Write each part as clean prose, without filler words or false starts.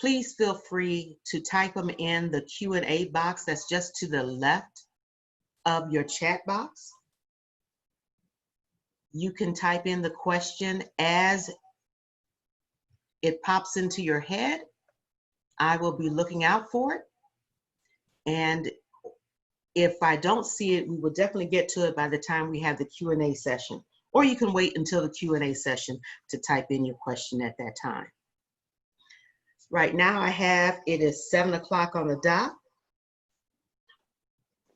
Please feel free to type them in the Q&A box that's just to the left of your chat box. You can type in the question as it pops into your head. I will be looking out for it. And if I don't see it, we will definitely get to it by the time we have the Q&A session. Or you can wait until the Q&A session to type in your question at that time. Right now it is 7 o'clock on the dot.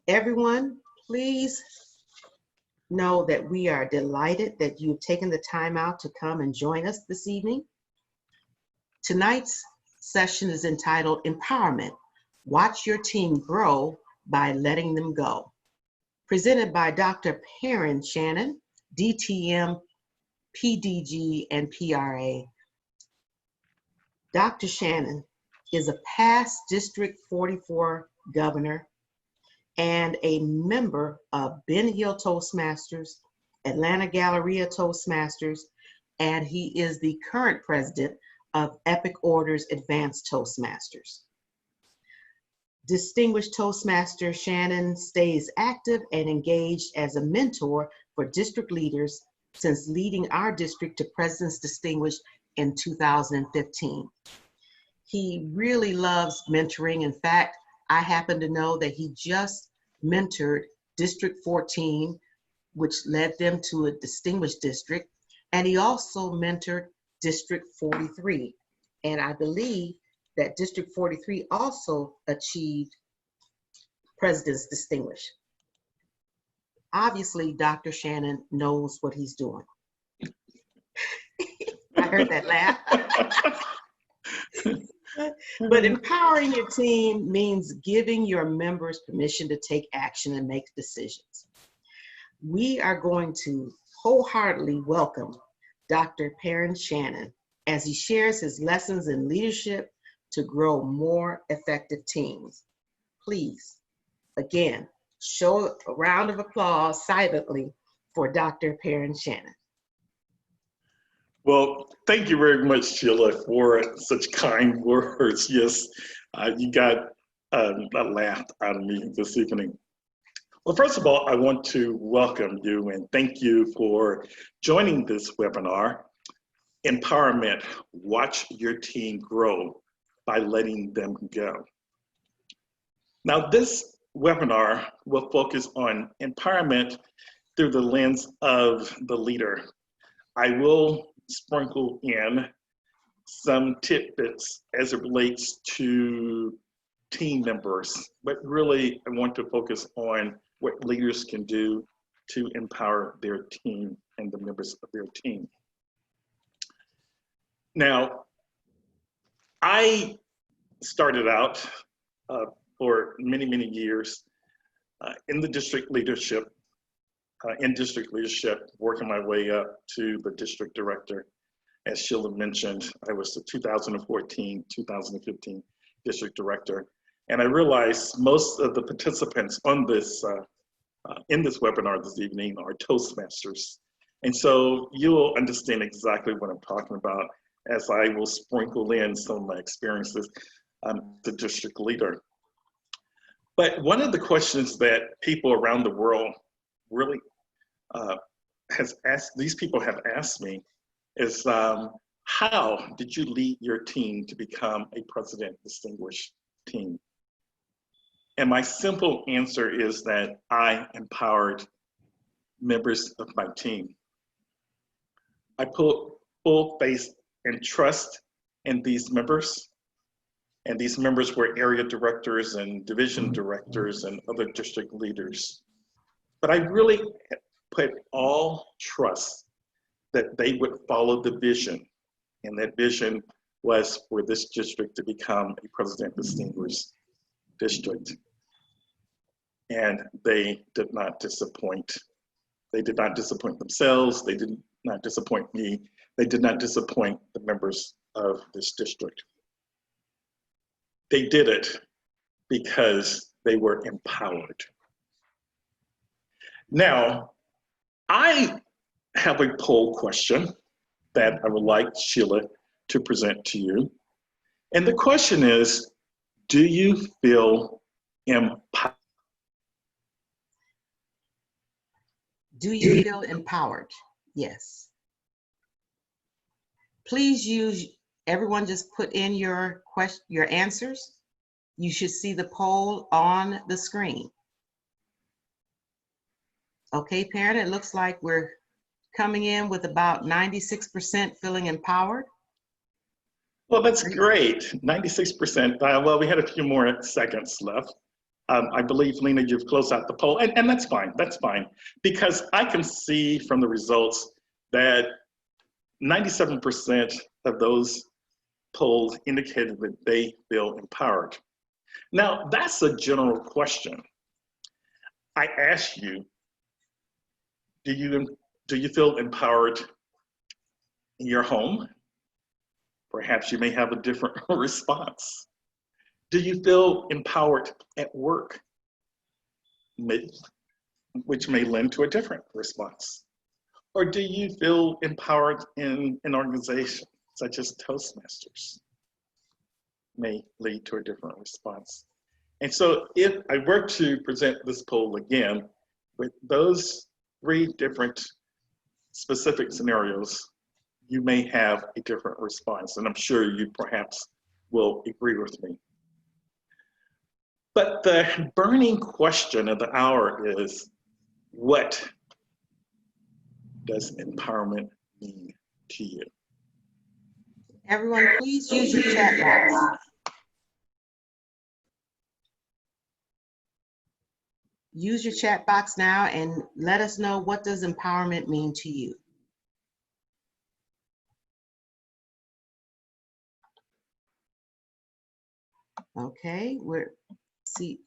Everyone, please know that we are delighted that you've taken the time out to come and join us this evening. Tonight's session is entitled Empowerment: Watch Your Team Grow by Letting Them Go. Presented by Dr. Perrin Shannon, DTM, PDG, and PRA. Dr. Shannon is a past District 44 governor and a member of Ben Hill Toastmasters, Atlanta Galleria Toastmasters, and he is the current president of Epic Orders Advanced Toastmasters. Distinguished Toastmaster Shannon stays active and engaged as a mentor for district leaders since leading our district to President's Distinguished in 2015. He really loves mentoring. In fact, I happen to know that he just mentored District 14, which led them to a distinguished district, and he also mentored District 43. And I believe that District 43 also achieved President's Distinguished. Obviously, Dr. Shannon knows what he's doing. I heard that laugh. But empowering your team means giving your members permission to take action and make decisions. We are going to wholeheartedly welcome Dr. Perrin Shannon as he shares his lessons in leadership to grow more effective teams. Please, again, show a round of applause silently for Dr. Perrin Shannon. Well, thank you very much, Sheila, for such kind words. Yes, you got a laugh out of me this evening. Well, first of all, I want to welcome you and thank you for joining this webinar, Empowerment: Watch Your Team Grow by Letting Them Go. Now, this webinar will focus on empowerment through the lens of the leader. I will sprinkle in some tidbits as it relates to team members, but really I want to focus on what leaders can do to empower their team and the members of their team. Now, I started out for many, many years in the district leadership, working my way up to the district director. As Sheila mentioned, I was the 2014-2015 district director. And I realized most of the participants on this, in this webinar this evening are Toastmasters. And so you'll understand exactly what I'm talking about as I will sprinkle in some of my experiences as the district leader. But one of the questions that people around the world really these people have asked me is, how did you lead your team to become a President Distinguished team? And my simple answer is that I empowered members of my team. I put full faith and trust in these members. And these members were area directors and division directors and other district leaders. But I really put all trust that they would follow the vision. And that vision was for this district to become a President Distinguished district. And they did not disappoint. They did not disappoint themselves. They did not disappoint me. They did not disappoint the members of this district. They did it because they were empowered. Now, I have a poll question that I would like Sheila to present to you. And the question is, do you feel empowered? Do you feel empowered? Yes. Please everyone just put in your answers. You should see the poll on the screen. Okay, parent, it looks like we're coming in with about 96% feeling empowered. Well, that's great. 96%. Well, we had a few more seconds left. I believe, Lena, you've closed out the poll, and that's fine. That's fine. Because I can see from the results that 97% of those polls indicated that they feel empowered. Now, that's a general question. I ask you, do you feel empowered in your home? Perhaps you may have a different response. Do you feel empowered at work? Which may lend to a different response. Or do you feel empowered in an organization such as Toastmasters? May lead to a different response. And so if I were to present this poll again with those 3 different specific scenarios, you may have a different response, and I'm sure you perhaps will agree with me. But the burning question of the hour is, what does empowerment mean to you? Everyone, please use your chat box. Use your chat box now and let us know, what does empowerment mean to you? Okay, see.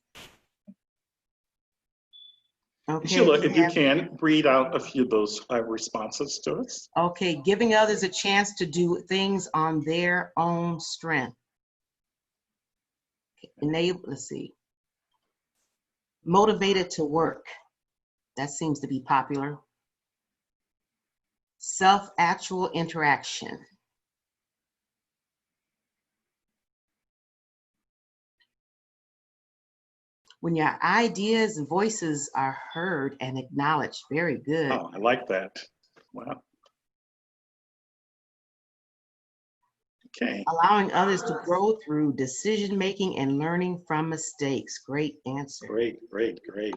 Okay, Sheila, if you can, read out a few of those responses to us. Okay, giving others a chance to do things on their own strength. Let's see. Motivated to work. That seems to be popular. Self-actual interaction. When your ideas and voices are heard and acknowledged. Very good. Oh, I like that. Wow. Okay. Allowing others to grow through decision-making and learning from mistakes. Great answer. Great, great, great.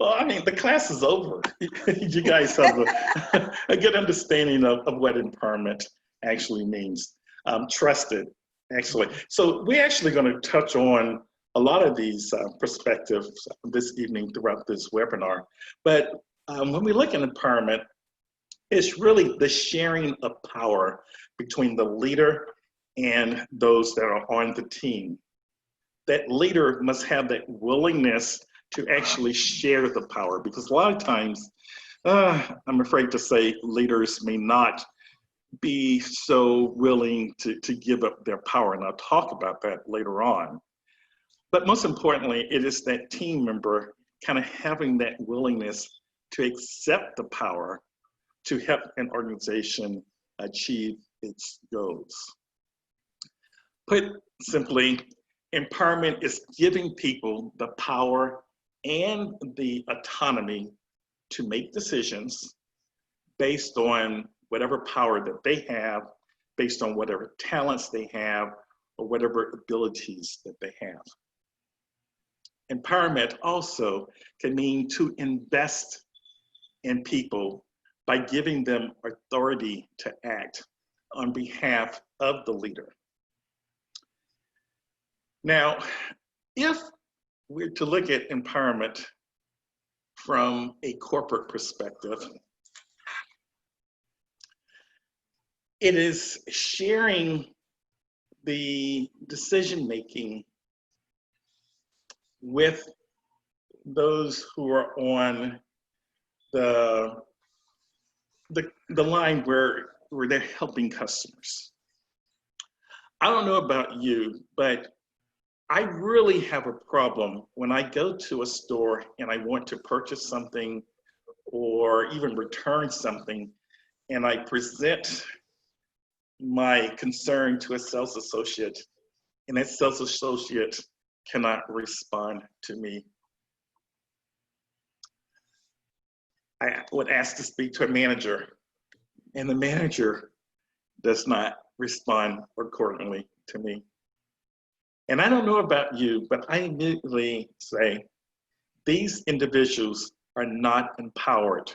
Well, I mean, the class is over. You guys have a good understanding of what empowerment actually means. Trusted, actually. So we're actually going to touch on a lot of these perspectives this evening throughout this webinar. But when we look at empowerment, it's really the sharing of power between the leader and those that are on the team. That leader must have that willingness to actually share the power, because a lot of times, I'm afraid to say, leaders may not be so willing to give up their power, and I'll talk about that later on. But most importantly, it is that team member kind of having that willingness to accept the power to help an organization achieve its goals. Put simply, empowerment is giving people the power and the autonomy to make decisions based on whatever power that they have, based on whatever talents they have, or whatever abilities that they have. Empowerment also can mean to invest in people by giving them authority to act on behalf of the leader. Now, if we're to look at empowerment from a corporate perspective, it is sharing the decision-making with those who are on the line where they're helping customers. I don't know about you, but I really have a problem when I go to a store and I want to purchase something or even return something, and I present my concern to a sales associate and that sales associate cannot respond to me. I would ask to speak to a manager, and the manager does not respond accordingly to me. And I don't know about you, but I immediately say, these individuals are not empowered.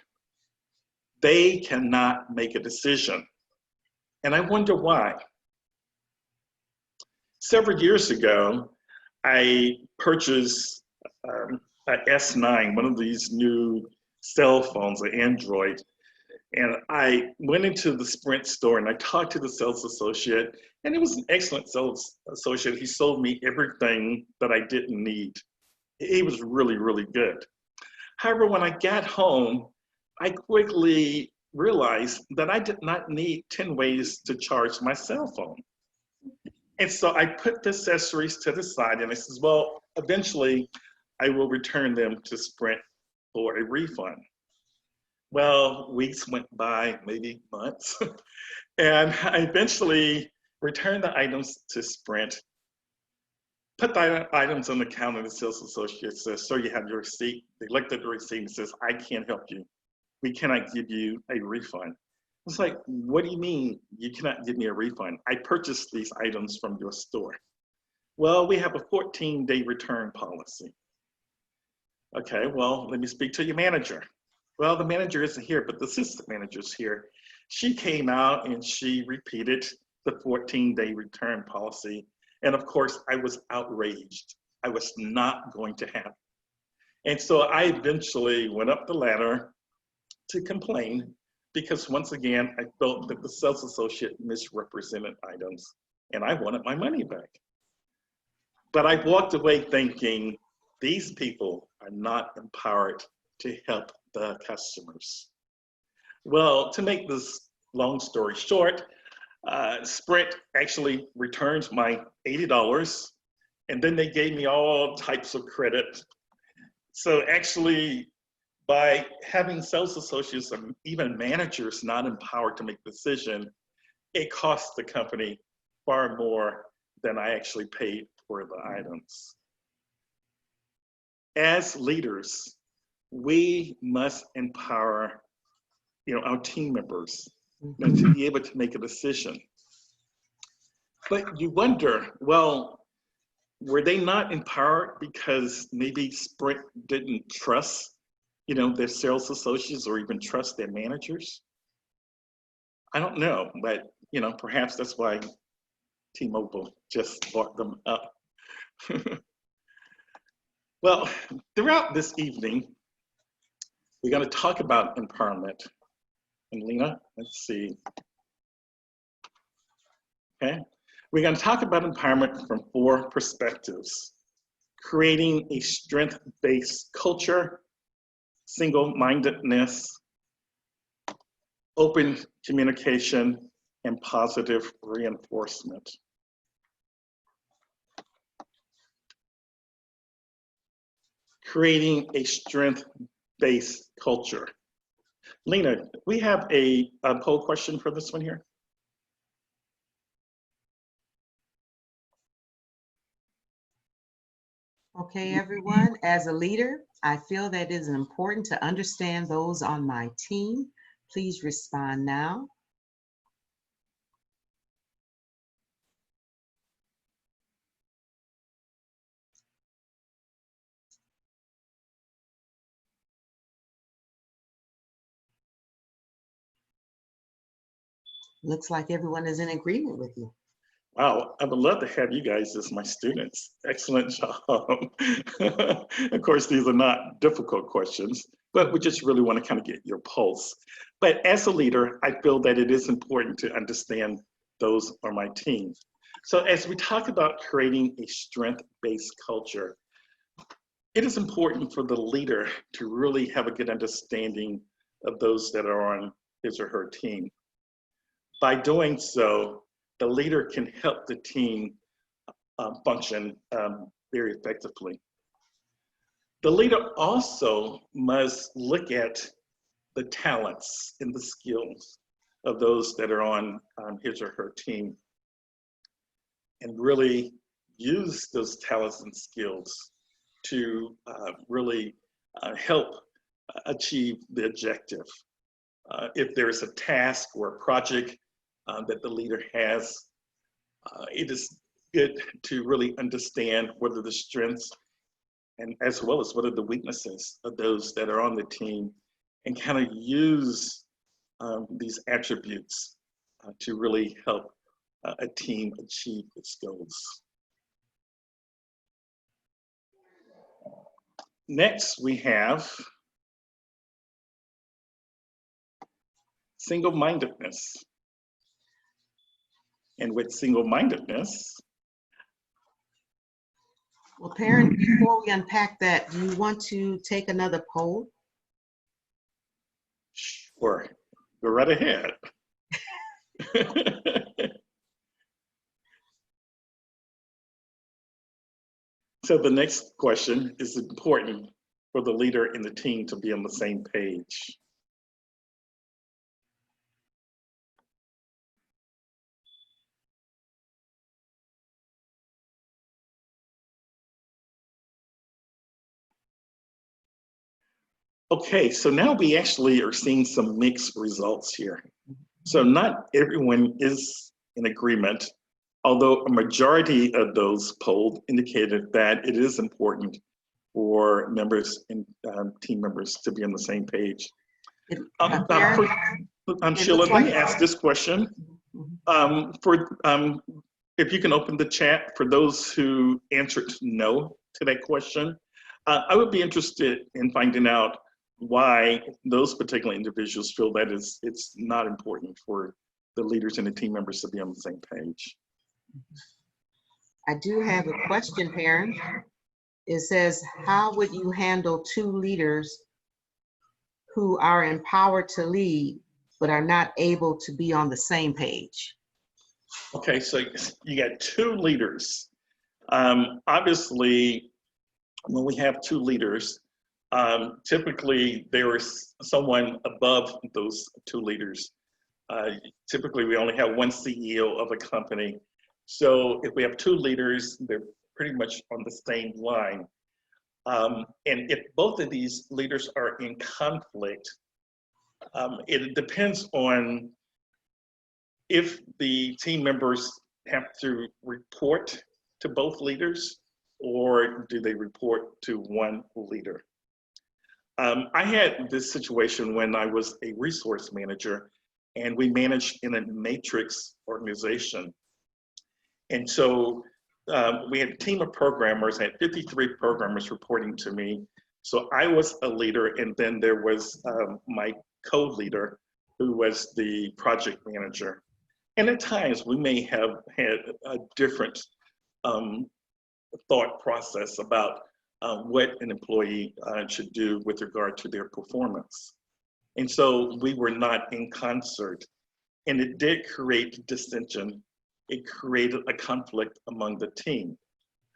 They cannot make a decision. And I wonder why. Several years ago, I purchased a S9, one of these new cell phones, an Android. And I went into the Sprint store and I talked to the sales associate, and it was an excellent sales associate. He sold me everything that I didn't need. He was really, really good. However, when I got home, I quickly realized that I did not need 10 ways to charge my cell phone. And so I put the accessories to the side and I says, well, eventually I will return them to Sprint for a refund. Well, weeks went by, maybe months, and I eventually returned the items to Sprint, put the items on the counter, the sales associate says, sir, you have your receipt. They looked at the receipt and says, I can't help you. We cannot give you a refund. It's like, what do you mean you cannot give me a refund? I purchased these items from your store. Well, we have a 14-day return policy. Okay, well, let me speak to your manager. Well, the manager isn't here, but the assistant manager's here. She came out and she repeated the 14-day return policy. And of course, I was outraged. I was not going to have it. And so I eventually went up the ladder to complain because once again, I felt that the sales associate misrepresented items and I wanted my money back. But I walked away thinking, these people are not empowered to help the customers. Well, to make this long story short, Sprint actually returned my $80 and then they gave me all types of credit. So actually, by having sales associates or even managers not empowered to make decisions, it cost the company far more than I actually paid for the items. As leaders, we must empower, our team members to be able to make a decision. But you wonder, well, were they not empowered because maybe Sprint didn't trust, their sales associates or even trust their managers? I don't know, but perhaps that's why T-Mobile just bought them up. Well, throughout this evening, we're going to talk about empowerment. And Lena, let's see. Okay, we're going to talk about empowerment from 4 perspectives: creating a strength-based culture, single-mindedness, open communication, and positive reinforcement. Creating a strength-based culture. Lena, we have a poll question for this one here. Okay, everyone, as a leader, I feel that it is important to understand those on my team. Please respond now. Looks like everyone is in agreement with you. Wow, I would love to have you guys as my students. Excellent job. Of course, these are not difficult questions, but we just really want to kind of get your pulse. But as a leader, I feel that it is important to understand those on my team. So as we talk about creating a strength-based culture, it is important for the leader to really have a good understanding of those that are on his or her team. By doing so, the leader can help the team function very effectively. The leader also must look at the talents and the skills of those that are on his or her team and really use those talents and skills to really help achieve the objective. If there's a task or a project that the leader has, it is good to really understand what are the strengths and as well as what are the weaknesses of those that are on the team, and kind of use these attributes to really help a team achieve its goals. Next, we have single-mindedness. And with single-mindedness, Well, Perrin, before we unpack that, do you want to take another poll? sure, go right ahead. So the next question is important for the leader and the team to be on the same page. Okay, so now we actually are seeing some mixed results here. So not everyone is in agreement, although a majority of those polled indicated that it is important for members and team members to be on the same page. Sheila, let me ask this question. If you can open the chat for those who answered no to that question, I would be interested in finding out why those particular individuals feel that it's not important for the leaders and the team members to be on the same page. I do have a question, Perrin. It says, how would you handle two leaders who are empowered to lead but are not able to be on the same page? Okay, so you got two leaders. Obviously, when we have two leaders, typically there is someone above those two leaders. Typically, we only have one CEO of a company. So if we have two leaders, they're pretty much on the same line. And if both of these leaders are in conflict, it depends on if the team members have to report to both leaders, or do they report to one leader. I had this situation when I was a resource manager, and we managed in a matrix organization. And so we had a team of programmers, I had 53 programmers reporting to me. So I was a leader, and then there was my co-leader, who was the project manager. And at times we may have had a different thought process about what an employee should do with regard to their performance. And so we were not in concert, and it did create dissension. It created a conflict among the team.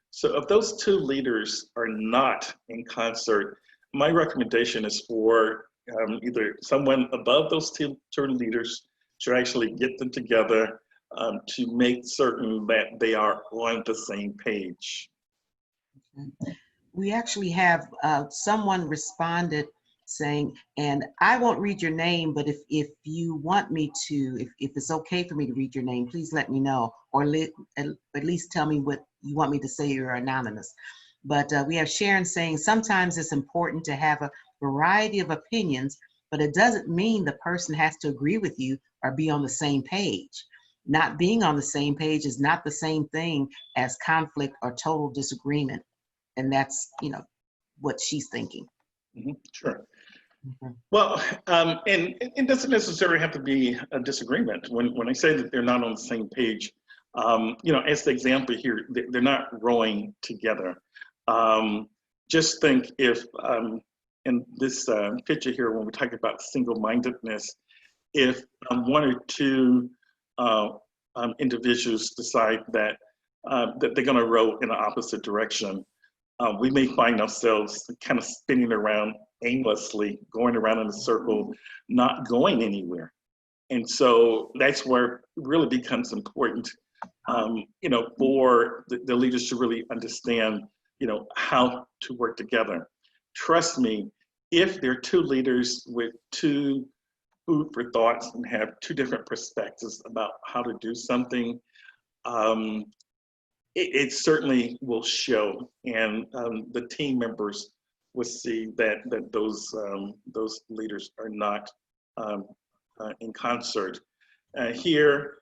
So if those two leaders are not in concert, my recommendation is for either someone above those two leaders to actually get them together to make certain that they are on the same page. We actually have someone responded saying, and I won't read your name, but if you want me to, if it's okay for me to read your name, please let me know, or at least tell me what you want me to say. You're anonymous. But we have Sharon saying, sometimes it's important to have a variety of opinions, but it doesn't mean the person has to agree with you or be on the same page. Not being on the same page is not the same thing as conflict or total disagreement. And that's, what she's thinking. Mm-hmm. Sure. Mm-hmm. Well, and it doesn't necessarily have to be a disagreement. When I say that they're not on the same page, as the example here, they're not rowing together. Just think if, in this picture here, when we talk about single-mindedness, if one or two individuals decide that they're going to row in the opposite direction, we may find ourselves kind of spinning around aimlessly, going around in a circle, not going anywhere. And so that's where it really becomes important for the leaders to really understand, how to work together. Trust me, if there are two leaders with two food for thoughts and have two different perspectives about how to do something, it certainly will show, and the team members will see that those leaders are not in concert. Here,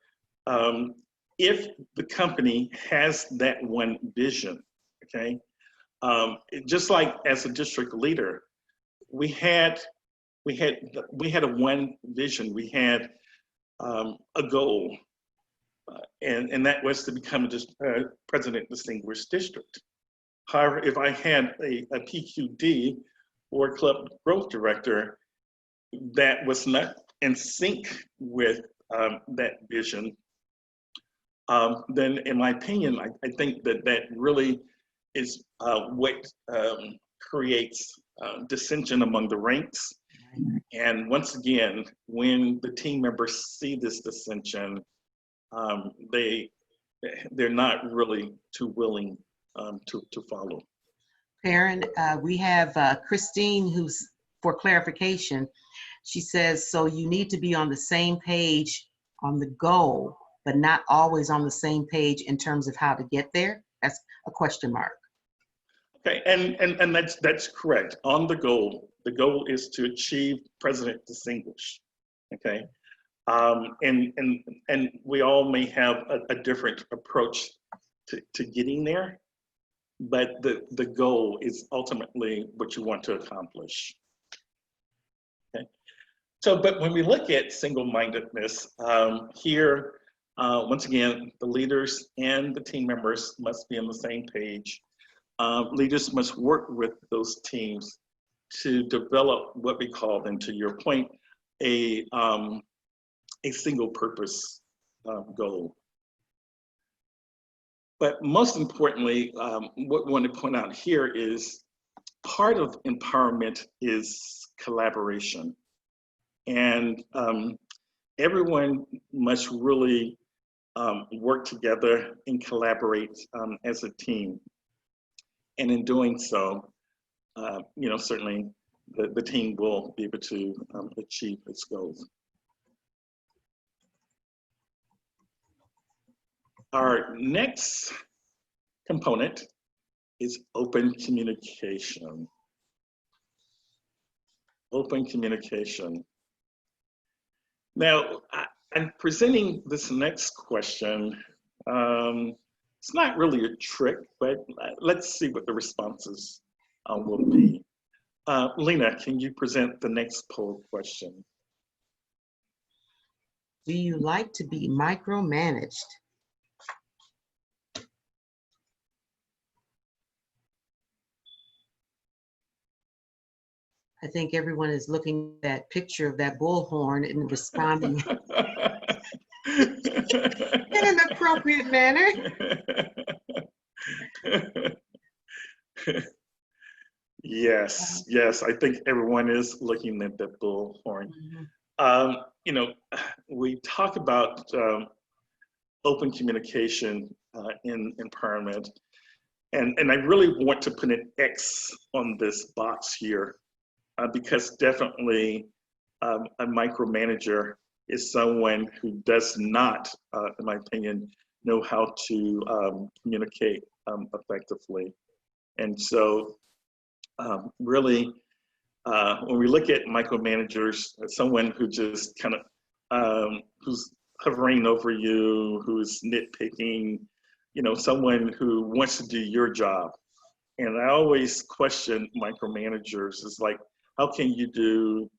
if the company has that one vision, okay, just like as a district leader, we had a one vision. We had a goal, and that was to become a President Distinguished District. However, if I had a PQD or Club Growth Director that was not in sync with that vision, then in my opinion, I think that really is what creates dissension among the ranks. And once again, when the team members see this dissension, they're not really too willing to follow. Perrin, we have Christine, who's, for clarification, she says, so you need to be on the same page on the goal, but not always on the same page in terms of how to get there? That's a question mark. Okay, and that's correct. On the goal is to achieve President Distinguished. Okay, and we all may have a different approach to getting there, but the goal is ultimately what you want to accomplish. Okay, so but when we look at single-mindedness here, once again, the leaders and the team members must be on the same page. Leaders must work with those teams to develop what we call, and to your point, a single purpose goal. But most importantly, what we want to point out here is part of empowerment is collaboration. And everyone must really work together and collaborate as a team. And in doing so, certainly the team will be able to achieve its goals. Our next component is open communication. Open communication. Now, I'm presenting this next question. It's not really a trick, but let's see what the responses will be. Lena, can you present the next poll question? Do you like to be micromanaged? I think everyone is looking at that picture of that bullhorn and responding in an appropriate manner. Yes, I think everyone is looking at that bullhorn. We talk about open communication in empowerment, and I really want to put an X on this box here because definitely a micromanager is someone who does not, in my opinion, know how to communicate effectively. And so really, when we look at micromanagers, someone who just kind of, who's hovering over you, who's nitpicking, someone who wants to do your job. And I always question micromanagers. It's like, how can you do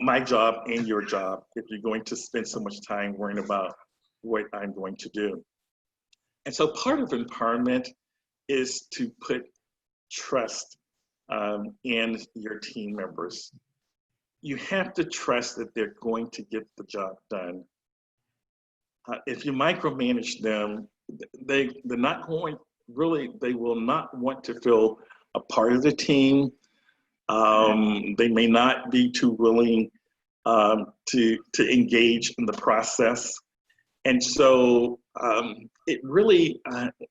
my job and your job if you're going to spend so much time worrying about what I'm going to do? And so part of empowerment is to put trust in your team members. You have to trust that they're going to get the job done. If you micromanage them, they're not going, really, they will not want to feel a part of the team. They may not be too willing to engage in the process. And so it really,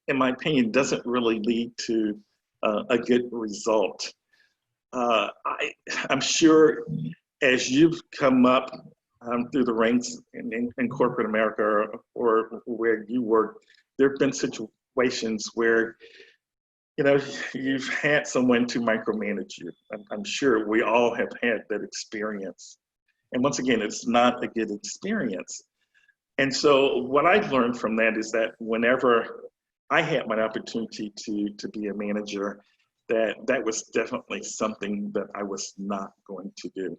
in my opinion, doesn't really lead to a good result. I'm sure as you've come up through the ranks in corporate America or where you work, there have been situations where you've had someone to micromanage you. I'm sure we all have had that experience. And once again, it's not a good experience. And so what I've learned from that is that whenever I had my opportunity to be a manager, that was definitely something that I was not going to do.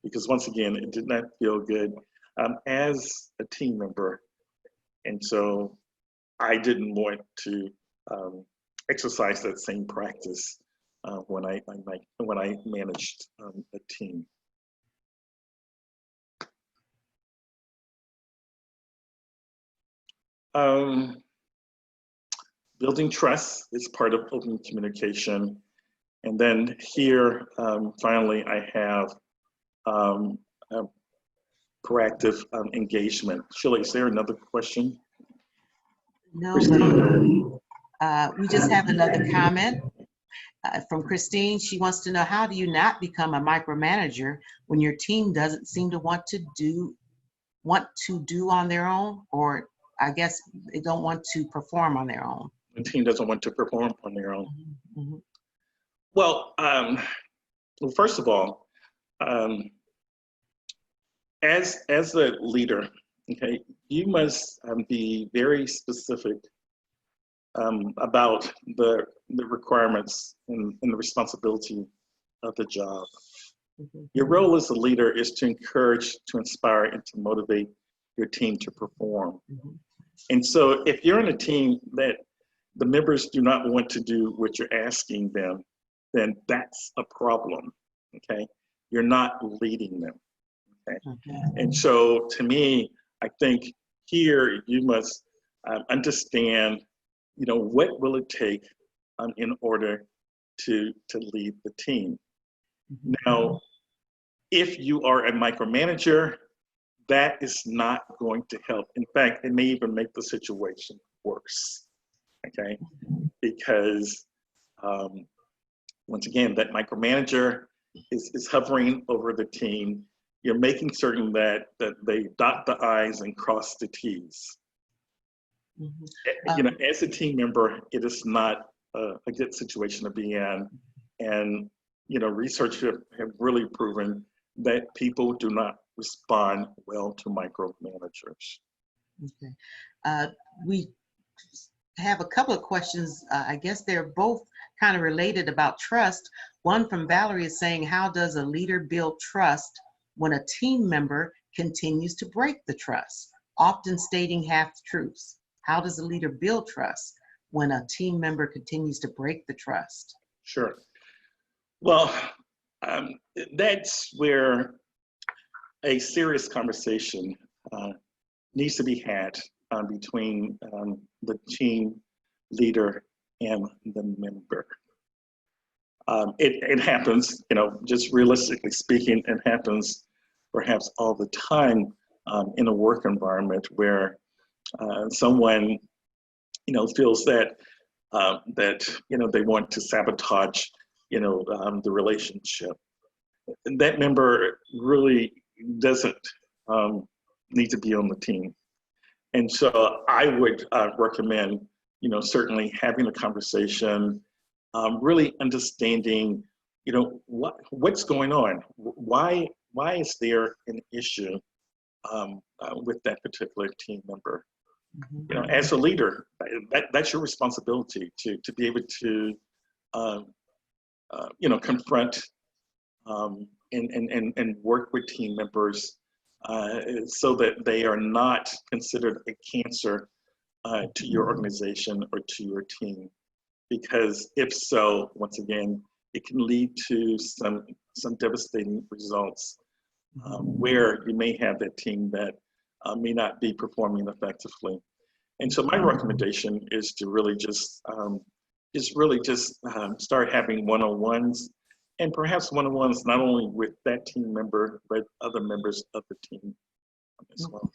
Because once again, it did not feel good as a team member. And so I didn't want to exercise that same practice when I managed a team. Building trust is part of open communication. And then here, finally, I have proactive engagement. Sheila, is there another question? No, but we just have another comment from Christine. She wants to know, how do you not become a micromanager when your team doesn't seem to want to do on their own, or I guess they don't want to perform on their own? The team doesn't want to perform on their own. Mm-hmm. Well, first of all, as a leader, okay, you must be very specific about the requirements and the responsibility of the job. Mm-hmm. Your role as a leader is to encourage, to inspire, and to motivate your team to perform. Mm-hmm. And so if you're in a team that the members do not want to do what you're asking them, then that's a problem, okay? You're not leading them, okay? Okay. And so to me, I think here you must understand, what will it take in order to lead the team? Mm-hmm. Now, if you are a micromanager, that is not going to help. In fact, it may even make the situation worse, okay? Because once again, that micromanager is hovering over the team. You're making certain that they dot the I's and cross the T's. Mm-hmm. As a team member, it is not a good situation to be in. And, research have really proven that people do not respond well to micromanagers. Okay. We have a couple of questions. I guess they're both kind of related about trust. One from Valerie is saying, how does a leader build trust when a team member continues to break the trust, often stating half-truths? How does a leader build trust when a team member continues to break the trust? Sure. Well, that's where a serious conversation needs to be had between the team leader and the member. It happens, just realistically speaking, it happens perhaps all the time in a work environment where someone, feels that they want to sabotage, the relationship. And that member really doesn't need to be on the team. And so I would recommend, certainly having a conversation, really understanding, what's going on. Why is there an issue with that particular team member? Mm-hmm. As a leader, that's your responsibility to be able to, confront and work with team members so that they are not considered a cancer to your organization or to your team. Because if so, once again, it can lead to some devastating results where you may have that team that may not be performing effectively. And so my recommendation is to really just start having one-on-ones, and perhaps one-on-ones not only with that team member, but other members of the team as well.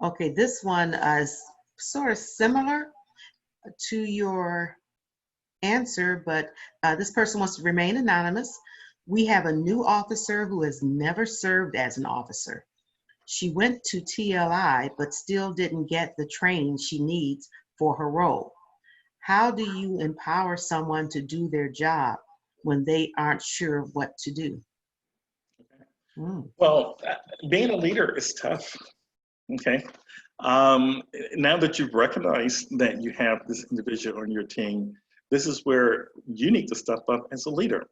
Okay, this one is sort of similar to your answer, but this person wants to remain anonymous. We have a new officer who has never served as an officer. She went to TLI, but still didn't get the training she needs for her role. How do you empower someone to do their job when they aren't sure what to do? Well, being a leader is tough. Okay. Now that you've recognized that you have this individual on your team, this is where you need to step up as a leader.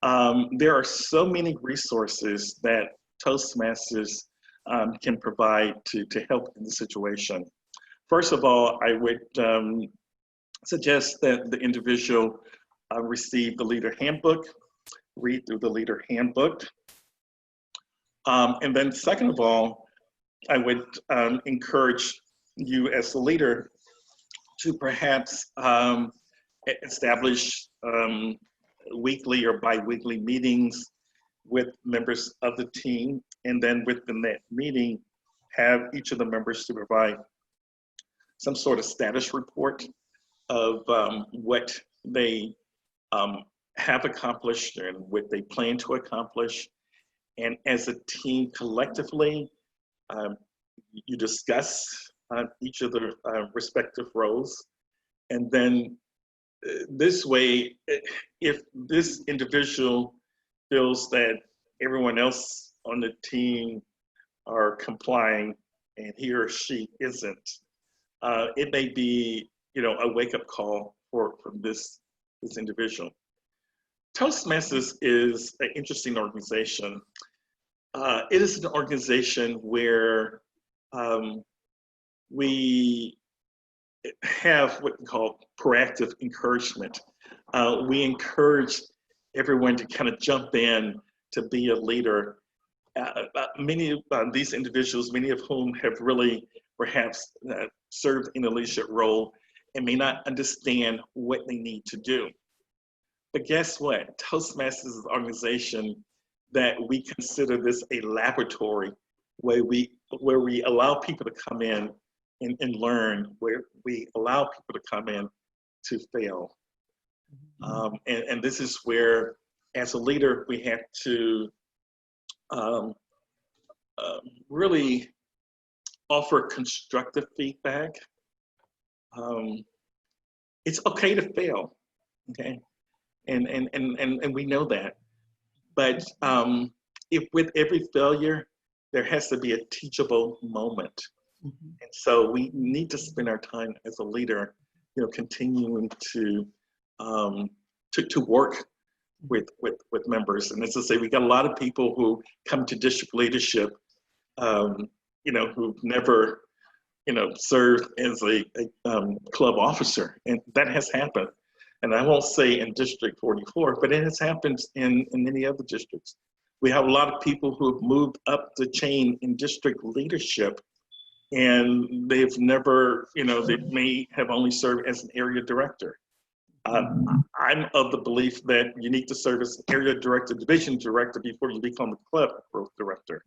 There are so many resources that Toastmasters can provide to help in the situation. First of all, I would suggest that the individual receive the leader handbook, read through the leader handbook. And then second of all, I would encourage you as a leader to perhaps establish weekly or bi-weekly meetings with members of the team, and then within that meeting, have each of the members to provide some sort of status report of what they have accomplished and what they plan to accomplish. And as a team collectively, you discuss each of the respective roles. And then this way, if this individual feels that everyone else on the team are complying and he or she isn't, it may be, a wake-up call for this individual. Toastmasters is an interesting organization. It is an organization where we have what we call proactive encouragement. We encourage everyone to kind of jump in to be a leader. Many of these individuals, many of whom have really perhaps served in a leadership role and may not understand what they need to do. But guess what? Toastmasters is an organization that we consider this a laboratory where we allow people to come in and learn, where we allow people to come in to fail. And this is where, as a leader, we have to really offer constructive feedback. It's okay to fail, okay? And we know that. But if with every failure, there has to be a teachable moment. And so we need to spend our time as a leader, continuing to work with members. And as I say, we got a lot of people who come to district leadership, who've never, served as a club officer, and that has happened. And I won't say in District 44, but it has happened in many other districts. We have a lot of people who have moved up the chain in district leadership, and they've never, they may have only served as an area director. I'm of the belief that you need to serve as area director, division director before you become the club growth director,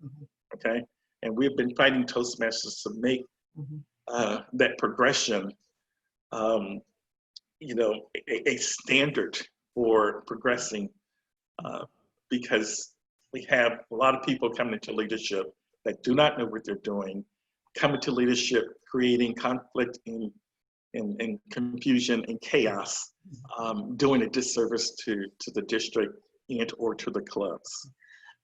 okay? And we've been fighting Toastmasters to make that progression, a standard for progressing, because we have a lot of people coming into leadership that do not know what they're doing, coming to leadership, creating conflict and confusion and chaos, doing a disservice to the district and or to the clubs.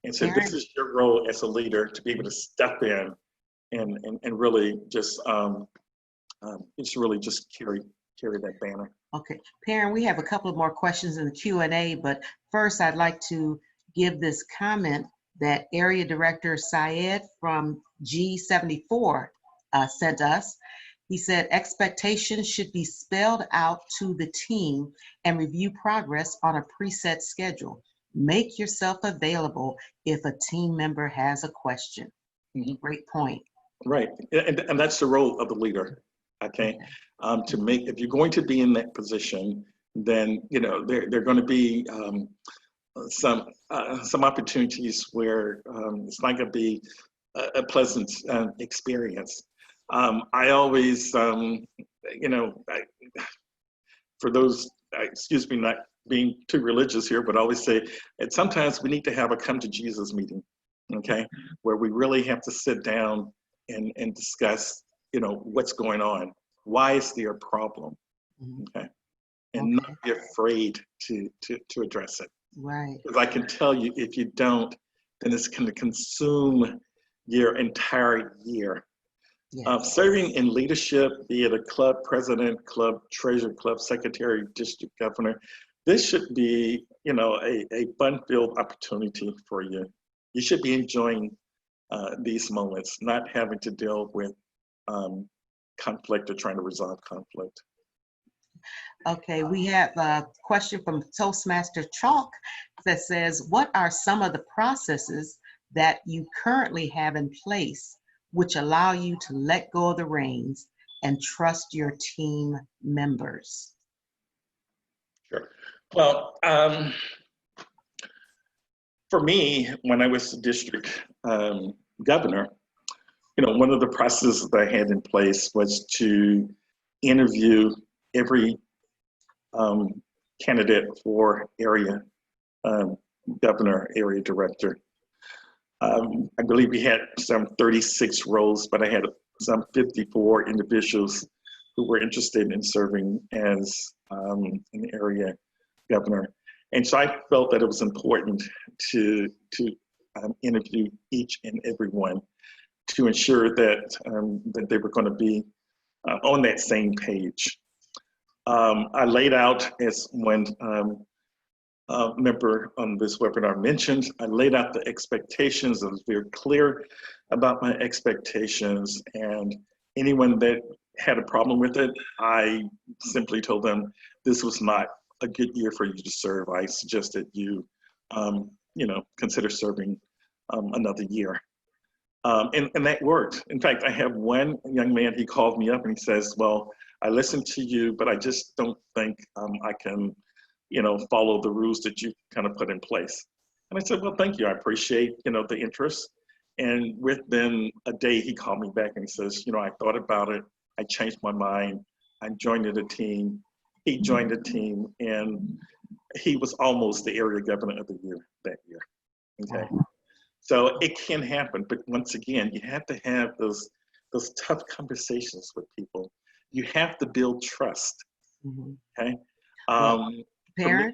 And so this is your role as a leader, to be able to step in and really just carry that banner. Okay, Perrin, we have a couple of more questions in the Q&A, but first I'd like to give this comment that Area Director Syed from G74 sent us. He said, expectations should be spelled out to the team and review progress on a preset schedule. Make yourself available if a team member has a question. Great point. Right, and that's the role of the leader, okay? To make, if you're going to be in that position, then, there are going to be some opportunities where it's not going to be a pleasant experience. I always, for those, excuse me, not being too religious here, but I always say, and sometimes we need to have a come to Jesus meeting, okay, where we really have to sit down and discuss, what's going on. Why is there a problem? Okay, and not be afraid to address it. Right. Because I can tell you, if you don't, then it's going to consume your entire year. Yes. Serving in leadership, be it a club president, club treasurer, club secretary, district governor, this should be, a fun-filled opportunity for you. You should be enjoying these moments, not having to deal with conflict or trying to resolve conflict. Okay, we have a question from Toastmaster Chalk that says, what are some of the processes that you currently have in place which allow you to let go of the reins and trust your team members? Sure. Well, for me, when I was the district governor, one of the processes that I had in place was to interview every candidate for area governor, area director. I believe we had some 36 roles, but I had some 54 individuals who were interested in serving as an area governor. And so I felt that it was important to interview each and every one to ensure that, that they were going to be on that same page. I laid out, as one member on this webinar mentioned, I laid out the expectations. I was very clear about my expectations, and anyone that had a problem with it, I simply told them this was not a good year for you to serve. I suggested you, consider serving another year. And that worked. In fact, I have one young man, he called me up and he says, well, I listened to you, but I just don't think I can, follow the rules that you kind of put in place. And I said, well, thank you. I appreciate, the interest. And within a day, he called me back and he says, I thought about it. I changed my mind. I joined the team. He joined the team, and he was almost the area governor of the year that year. Okay. So it can happen, but once again, you have to have those tough conversations with people. You have to build trust. Okay. Perrin,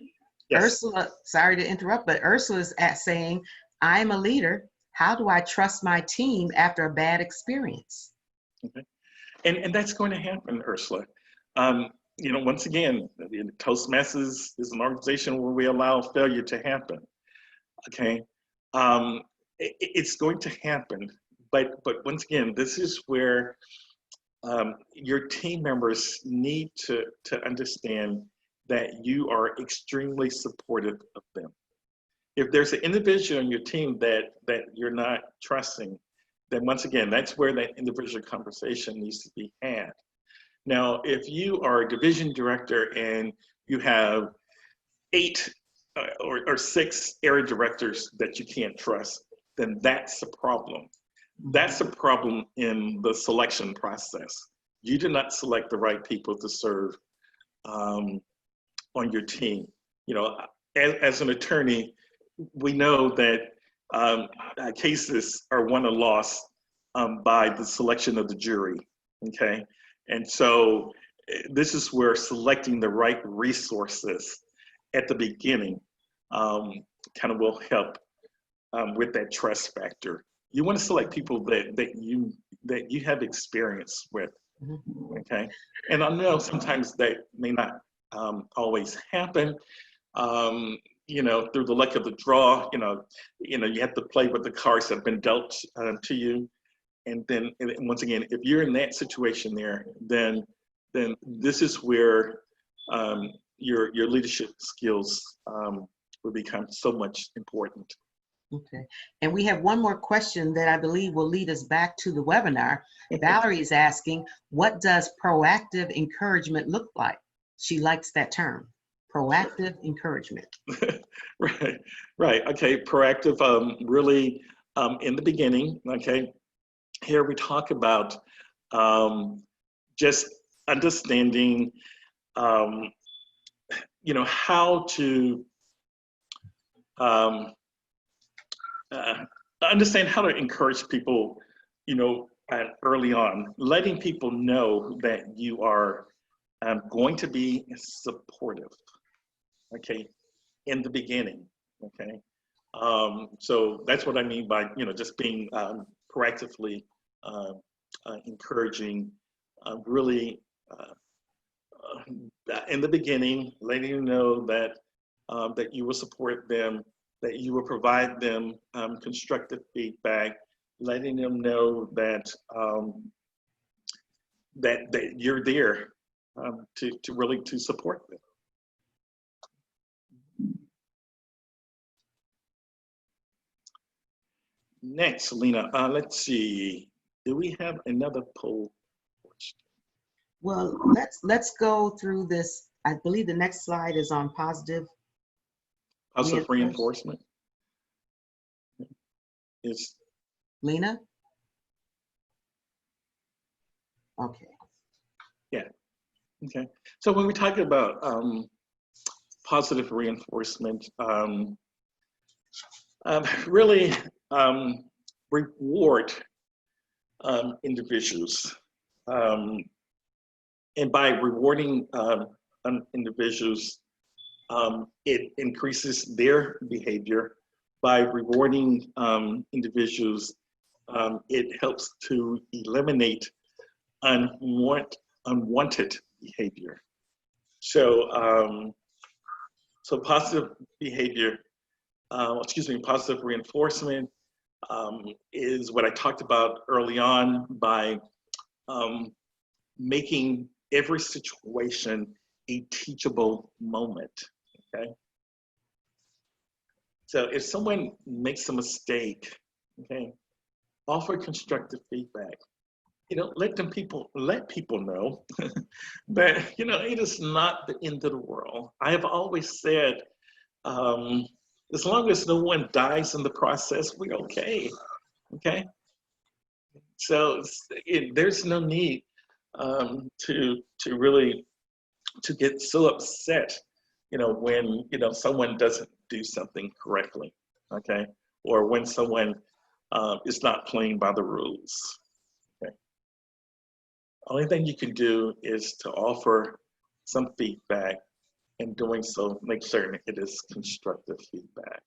yes. Ursula, sorry to interrupt, but Ursula's saying, I'm a leader. How do I trust my team after a bad experience? Okay. And that's going to happen, Ursula. Once again, Toastmasters is an organization where we allow failure to happen. Okay. It's going to happen, but once again, this is where your team members need to understand that you are extremely supportive of them. If there's an individual on your team that you're not trusting, then once again, that's where that individual conversation needs to be had. Now, if you are a division director and you have 8 or 6 area directors that you can't trust, then that's a problem. That's a problem in the selection process. You did not select the right people to serve on your team. As an attorney, we know that cases are won or lost by the selection of the jury, okay? And so this is where selecting the right resources at the beginning kind of will help with that trust factor. You want to select people that you have experience with, okay? And I know sometimes that may not always happen. Through the luck of the draw, you have to play with the cards that have been dealt to you. And then once again, if you're in that situation there, then this is where your leadership skills will become so much important. Okay, and we have one more question that I believe will lead us back to the webinar. Valerie is asking, what does proactive encouragement look like? She likes that term, proactive encouragement. Right. Okay, proactive, really in the beginning, okay, here we talk about just understanding, how to um, understand how to encourage people, early on, letting people know that you are going to be supportive, okay, in the beginning, okay. So that's what I mean by, just being proactively encouraging, really in the beginning, letting them know that that you will support them, that you will provide them constructive feedback, letting them know that that you're there to really to support them. Next, Lena, let's see. Do we have another poll? Well, let's go through this. I believe the next slide is on positive Reinforcement. Is Lena? Okay. Yeah. Okay. So when we talk about positive reinforcement, really reward individuals. And by rewarding individuals, it increases their behavior. By rewarding individuals, it helps to eliminate unwanted behavior. So, so positive behavior, positive reinforcement is what I talked about early on by making every situation a teachable moment, okay? So if someone makes a mistake, okay, offer constructive feedback. Let people know that, it is not the end of the world. I have always said, as long as no one dies in the process, we're okay, okay? So there's no need to really to get so upset, when someone doesn't do something correctly, okay, or when someone is not playing by the rules. Okay. Only thing you can do is to offer some feedback, and doing so, make certain it is constructive feedback.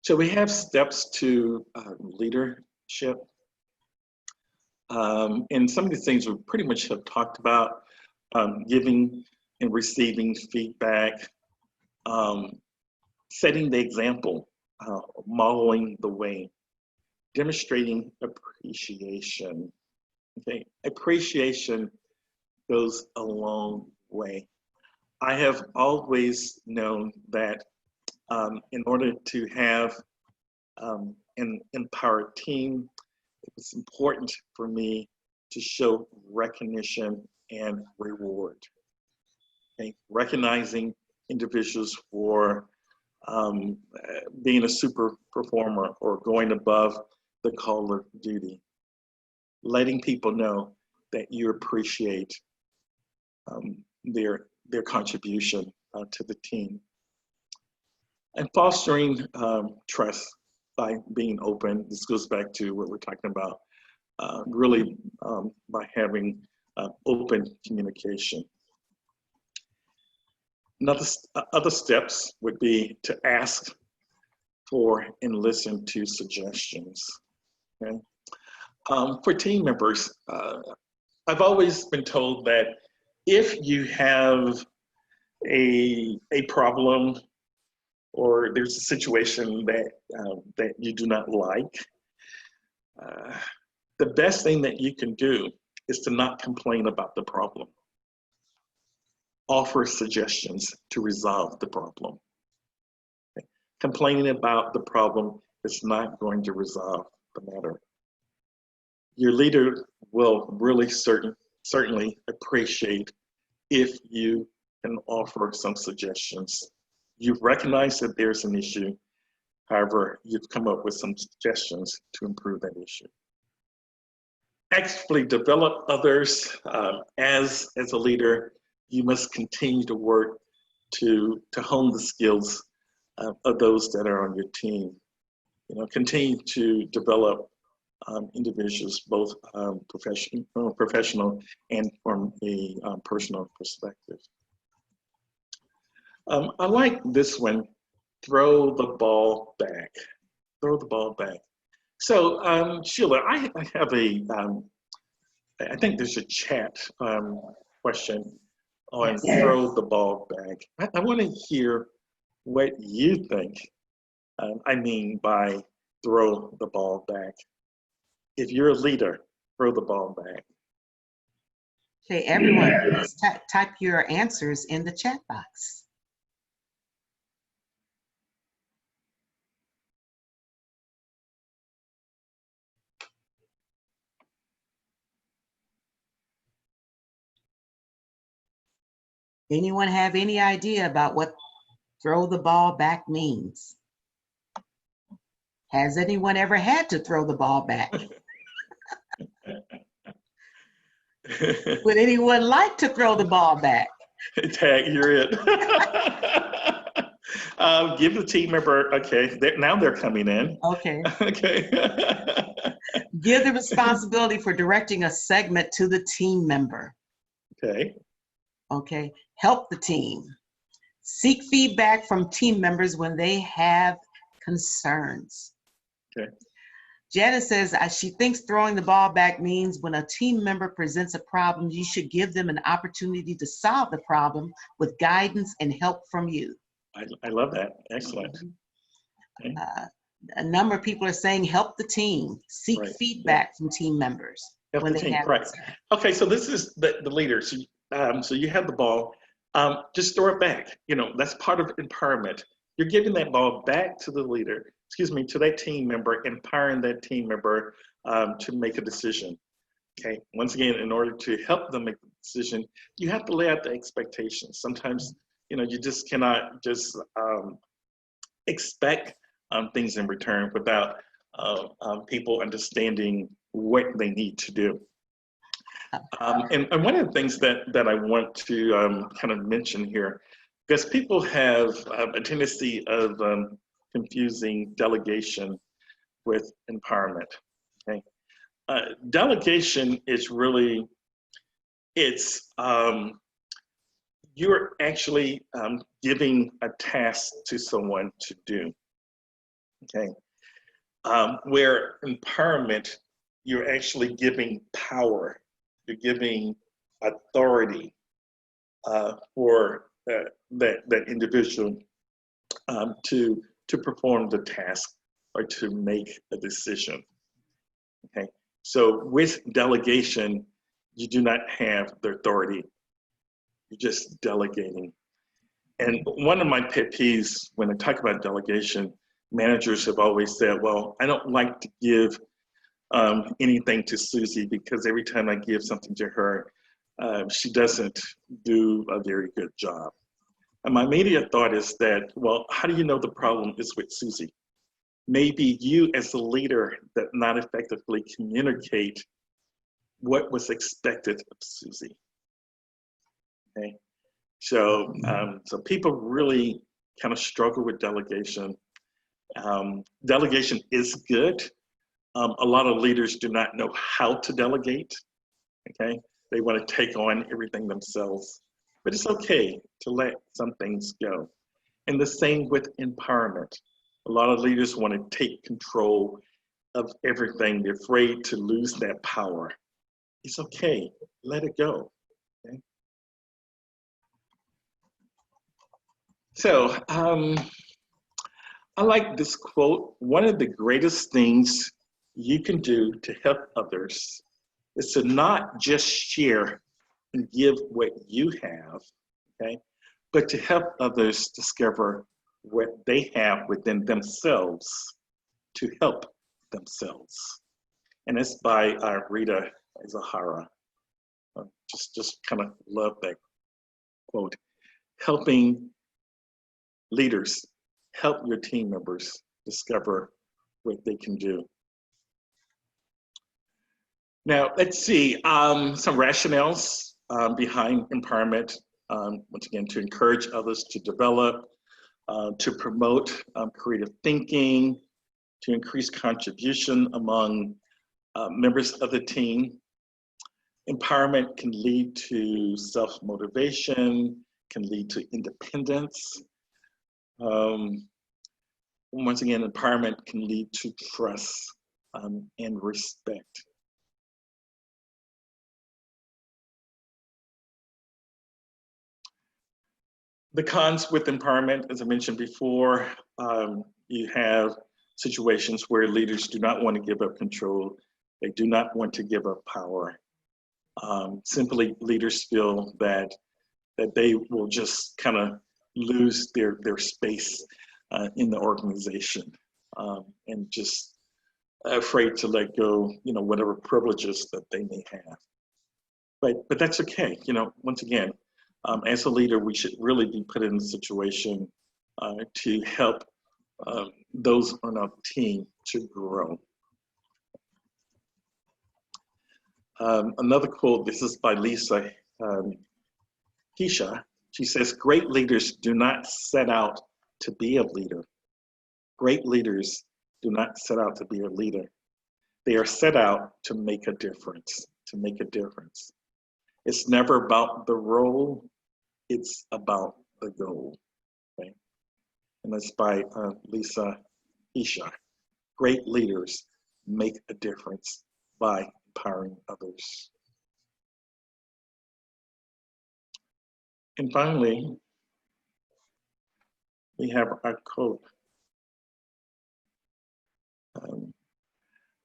So we have steps to leadership. And some of the things we pretty much have talked about, giving and receiving feedback, setting the example, modeling the way, demonstrating appreciation. Okay, appreciation goes a long way. I have always known that in order to have an empowered team, it's important for me to show recognition and reward. Okay? Recognizing individuals for being a super performer or going above the call of duty. Letting people know that you appreciate their contribution to the team. And fostering trust by being open. This goes back to what we're talking about, really by having open communication. Other steps would be to ask for and listen to suggestions. Okay? For team members, I've always been told that if you have a problem or there's a situation that that you do not like, the best thing that you can do is to not complain about the problem. Offer suggestions to resolve the problem. Okay? Complaining about the problem is not going to resolve the matter. Your leader will really certainly appreciate if you can offer some suggestions. You've recognized that there's an issue. However, you've come up with some suggestions to improve that issue. Actively develop others. As a leader, you must continue to work to hone the skills of those that are on your team. Continue to develop individuals, both professional and from a personal perspective. I like this one, throw the ball back. Throw the ball back. So Sheila, I have I think there's a chat question on throw the ball back. I want to hear what you think I mean by throw the ball back. If you're a leader, throw the ball back. Okay, everyone, please type your answers in the chat box. Anyone have any idea about what throw the ball back means? Has anyone ever had to throw the ball back? Would anyone like to throw the ball back? Tag, you're it. Give the team member, okay, now they're coming in. Okay. Okay. Give the responsibility for directing a segment to the team member. Okay. Okay. Help the team. Seek feedback from team members when they have concerns. Okay. Janice says she thinks throwing the ball back means when a team member presents a problem, you should give them an opportunity to solve the problem with guidance and help from you. I love that. Excellent. Okay. A number of people are saying help the team, seek feedback from team members when they have concerns. Okay, so this is the leader. So you have the ball. Just throw it back. That's part of empowerment. You're giving that ball back to the leader, to that team member, empowering that team member to make a decision. Okay, once again, in order to help them make the decision, you have to lay out the expectations. Sometimes, you just cannot just expect things in return without people understanding what they need to do. And one of the things that I want to kind of mention here, because people have a tendency of confusing delegation with empowerment. Okay, delegation is really, you're actually giving a task to someone to do. Okay, where empowerment, you're actually giving power. You're giving authority for that individual to perform the task or to make a decision. Okay, so with delegation, you do not have the authority. You're just delegating. And one of my pet peeves when I talk about delegation, managers have always said, well, I don't like to give anything to Susie because every time I give something to her, she doesn't do a very good job. And my immediate thought is that, well, how do you know the problem is with Susie? Maybe you as a leader that not effectively communicate what was expected of Susie. Okay, so so people really kind of struggle with delegation. Delegation is good. A lot of leaders do not know how to delegate. Okay, they want to take on everything themselves, but it's okay to let some things go. And the same with empowerment. A lot of leaders want to take control of everything. They're afraid to lose that power. It's okay, let it go. Okay? So I like this quote. One of the greatest things you can do to help others is to not just share and give what you have, okay, but to help others discover what they have within themselves to help themselves. And it's by Rita Zahara. Just kind of love that quote. Helping leaders, help your team members discover what they can do. Now, let's see, some rationales behind empowerment. Once again, to encourage others to develop, to promote creative thinking, to increase contribution among members of the team. Empowerment can lead to self-motivation, can lead to independence. Once again, empowerment can lead to trust and respect. The cons with empowerment, as I mentioned before, you have situations where leaders do not want to give up control. They do not want to give up power. Simply, leaders feel that they will just kind of lose their space in the organization, and just afraid to let go, whatever privileges that they may have. But that's okay. Once again, as a leader, we should really be put in a situation to help those on our team to grow. Another quote, this is by Lisa Hisha. She says, "Great leaders do not set out to be a leader. Great leaders do not set out to be a leader. They are set out to make a difference, to make a difference. It's never about the role, it's about the goal." Okay? And that's by Lisa Hisha. Great leaders make a difference by empowering others. And finally, we have our quote.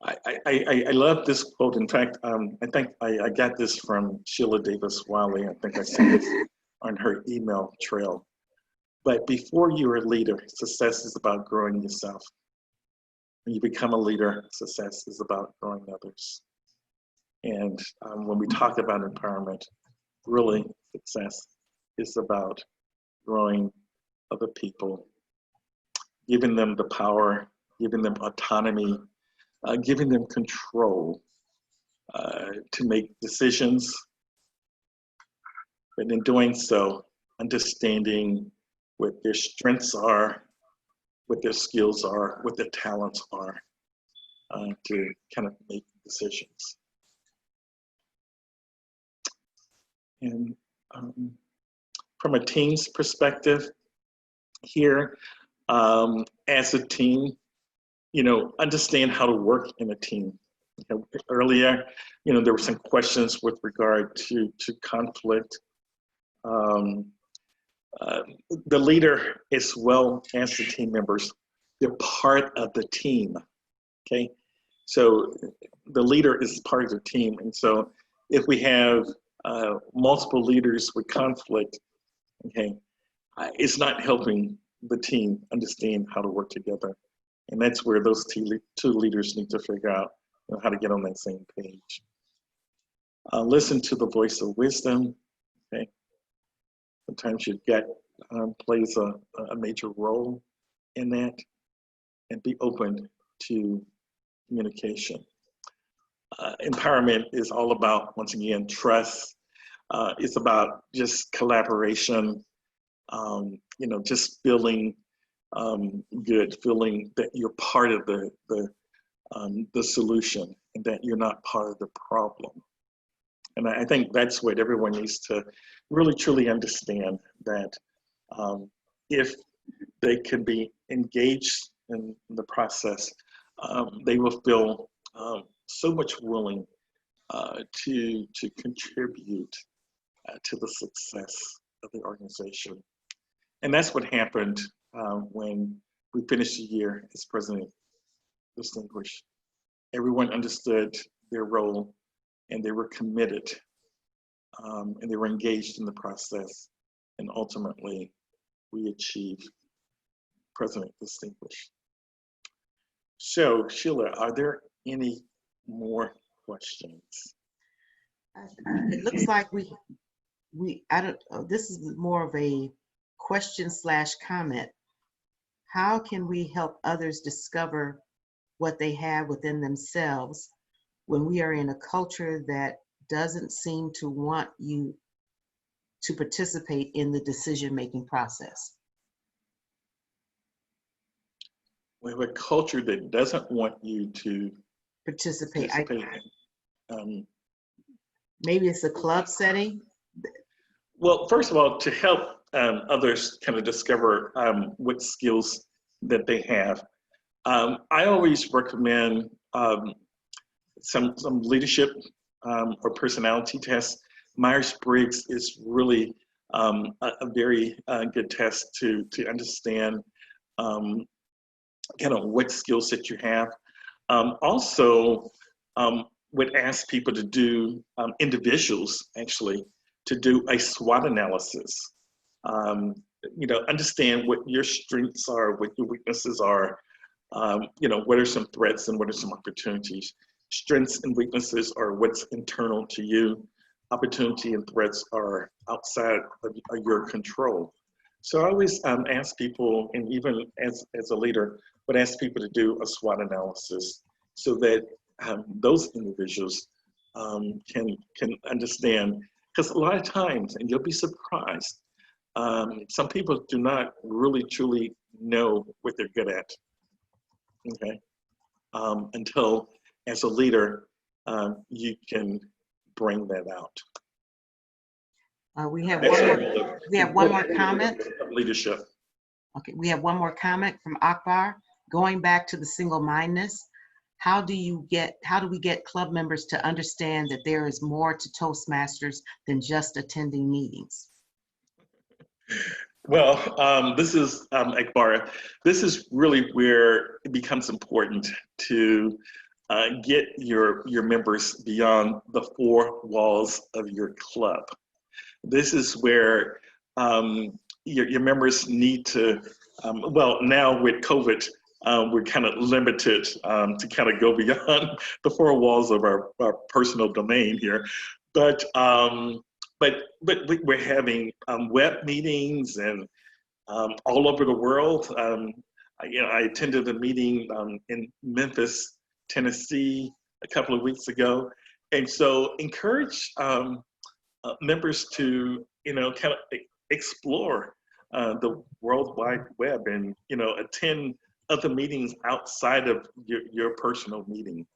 I love this quote. In fact, I think I got this from Sheila Davis Wiley. I think I sent this on her email trail. But before you're a leader, success is about growing yourself. When you become a leader, success is about growing others. And when we talk about empowerment, really success is about growing other people, giving them the power, giving them autonomy, giving them control to make decisions, but in doing so, understanding what their strengths are, what their skills are, what their talents are, to kind of make decisions. And from a team's perspective here, as a team, understand how to work in a team. Earlier, there were some questions with regard to conflict. The leader, as well as the team members, they're part of the team, okay? So the leader is part of the team. And so if we have multiple leaders with conflict, okay, it's not helping the team understand how to work together. And that's where those two leaders need to figure out how to get on that same page. Listen to the voice of wisdom, okay? Sometimes your gut plays a major role in that, and be open to communication. Empowerment is all about, once again, trust. It's about just collaboration, just feeling good, feeling that you're part of the solution and that you're not part of the problem. And I think that's what everyone needs to really truly understand, that if they can be engaged in the process, they will feel so much willing to contribute to the success of the organization. And that's what happened when we finished the year as President Distinguished. Everyone understood their role, and they were committed, and they were engaged in the process, and ultimately we achieved President Distinguished. So, Sheila, are there any more questions? It looks like I don't, this is more of a question/comment. How can we help others discover what they have within themselves when we are in a culture that doesn't seem to want you to participate in the decision-making process? We have a culture that doesn't want you to Participate. participate. Maybe it's a club setting. Well, first of all, to help others kind of discover what skills that they have, I always recommend some leadership or personality tests. Myers-Briggs is really a very good test to understand kind of what skill set you have. Also, would ask people to do, individuals actually, to do a SWOT analysis. You know, understand what your strengths are, what your weaknesses are, you know, what are some threats and what are some opportunities. Strengths and weaknesses are what's internal to you. Opportunity and threats are outside of your control. So I always ask people, and even as a leader, would ask people to do a SWOT analysis so that those individuals can understand. Because a lot of times, and you'll be surprised, some people do not really truly know what they're good at, okay? Until, as a leader, you can bring that out. We have one more comment. Leadership. Okay, we have one more comment from Akbar. Going back to the single-mindedness, how do we get club members to understand that there is more to Toastmasters than just attending meetings? Well, this is Akbar. This is really where it becomes important to get your members beyond the four walls of your club. This is where your members need to, well, now with COVID, we're kind of limited to kind of go beyond the four walls of our personal domain here. But we're having web meetings and all over the world. You know, I attended a meeting in Memphis, Tennessee, a couple of weeks ago, and so encourage members to, you know, kind of explore the World Wide Web and, you know, attend other meetings outside of your personal meeting.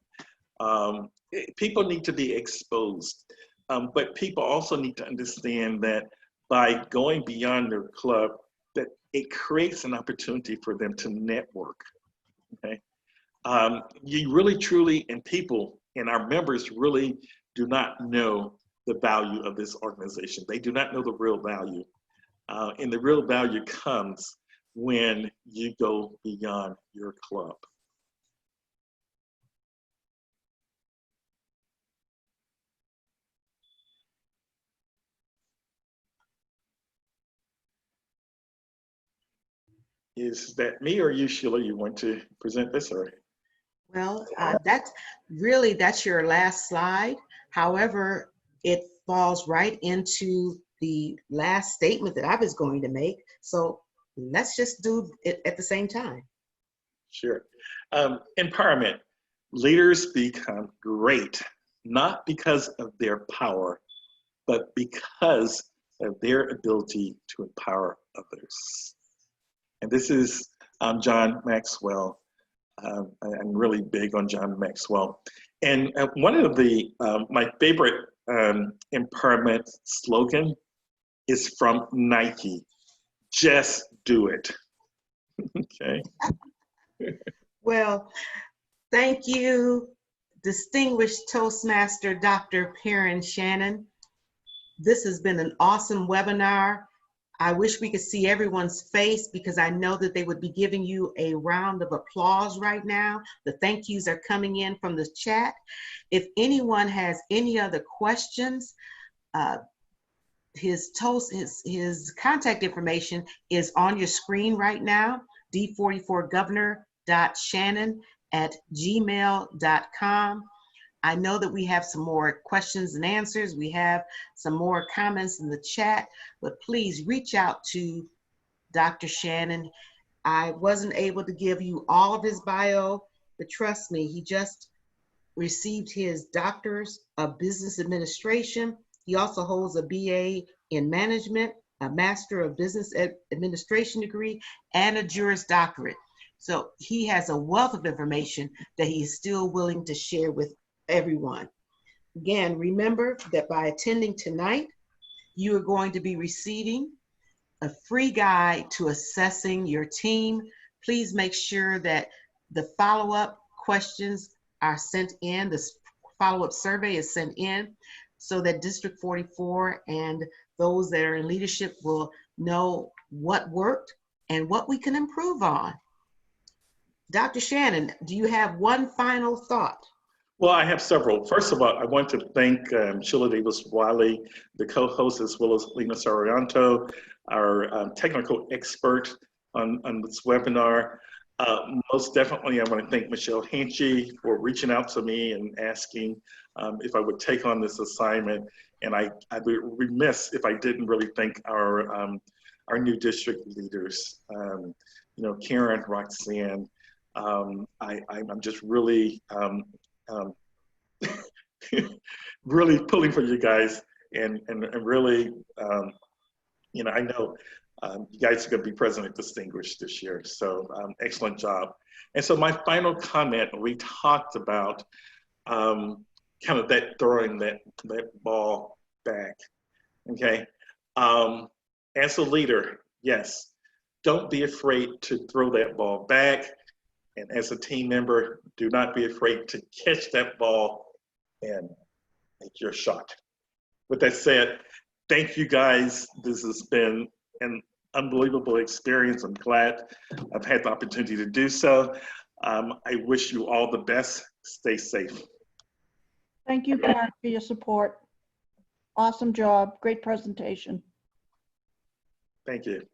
People need to be exposed, but people also need to understand that by going beyond their club, that it creates an opportunity for them to network, okay? You really, truly, and people and our members really do not know the value of this organization. They do not know the real value. And the real value comes when you go beyond your club. Is that me or you, Sheila? You want to present this, or? Well, that's your last slide. However, it falls right into the last statement that I was going to make. So let's just do it at the same time. Sure. Empowerment. Leaders become great, not because of their power, but because of their ability to empower others. And this is John Maxwell. I'm really big on John Maxwell. And one of the my favorite empowerment slogan is from Nike: just do it. Okay. Well, thank you, distinguished Toastmaster Dr. Perrin Shannon. This has been an awesome webinar. I wish we could see everyone's face because I know that they would be giving you a round of applause right now. The thank yous are coming in from the chat. If anyone has any other questions, his contact information is on your screen right now, d44governor.shannon@gmail.com. I know that we have some more questions and answers. We have some more comments in the chat, but please reach out to Dr. Shannon. I wasn't able to give you all of his bio, but trust me, he just received his doctor's of business administration. He also holds a BA in management, a master of business administration degree, and a Juris Doctorate. So he has a wealth of information that he is still willing to share with everyone. Again, remember that by attending tonight, you are going to be receiving a free guide to assessing your team. Please make sure that the follow-up questions are sent in, the follow-up survey is sent in, so that District 44 and those that are in leadership will know what worked and what we can improve on. Dr. Shannon, do you have one final thought? Well, I have several. First of all, I want to thank Sheila Davis-Wiley, the co-host, as well as Lena Sorianto, our technical expert on this webinar. Most definitely, I want to thank Michelle Hanchy for reaching out to me and asking if I would take on this assignment. And I'd be remiss if I didn't really thank our new district leaders, you know, Karen, Roxanne. I'm just really, really pulling for you guys, and really, you know, I know you guys are going to be President Distinguished this year, so excellent job. And so my final comment, we talked about kind of that throwing that ball back, okay? As a leader, yes, don't be afraid to throw that ball back. And as a team member, do not be afraid to catch that ball and make your shot. With that said, thank you guys. This has been an unbelievable experience. I'm glad I've had the opportunity to do so. I wish you all the best. Stay safe. Thank you, Karen, for your support. Awesome job. Great presentation. Thank you.